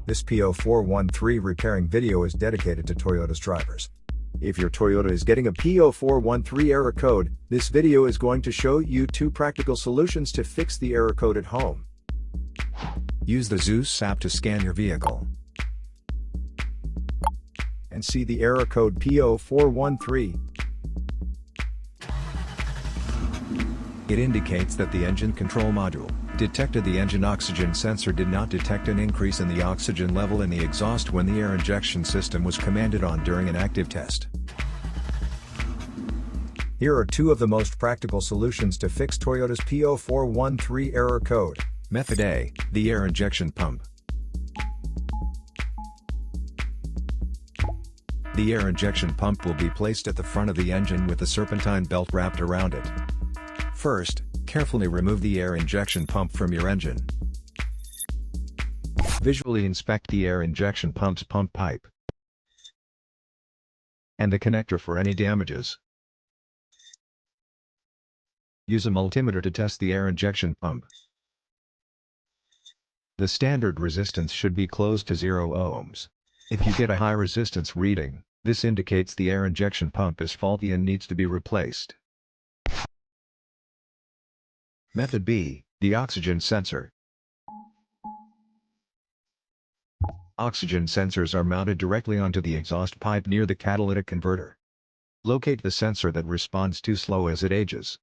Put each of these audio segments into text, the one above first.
This P0413 repairing video is dedicated to Toyota's drivers. If your Toyota is getting a P0413 error code, this video is going to show you 2 practical solutions to fix the error code at home. Use the Zeus app to scan your vehicle and see the error code P0413. It indicates that the engine control module detected the engine oxygen sensor did not detect an increase in the oxygen level in the exhaust when the air injection system was commanded on during an active test. Here are 2 of the most practical solutions to fix Toyota's P0413 error code. Method A, the air injection pump. The air injection pump will be placed at the front of the engine with the serpentine belt wrapped around it. First, carefully remove the air injection pump from your engine. Visually inspect the air injection pump's pump pipe and the connector for any damages. Use a multimeter to test the air injection pump. The standard resistance should be close to 0 ohms. If you get a high resistance reading, this indicates the air injection pump is faulty and needs to be replaced. Method B, the oxygen sensor. Oxygen sensors are mounted directly onto the exhaust pipe near the catalytic converter. Locate the sensor that responds too slow as it ages.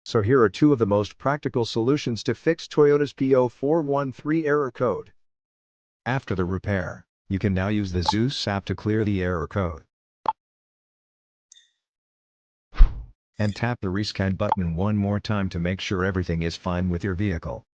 So here are 2 of the most practical solutions to fix Toyota's P0413 error code. After the repair, you can now use the Zeus app to clear the error code. And tap the rescan button one more time to make sure everything is fine with your vehicle.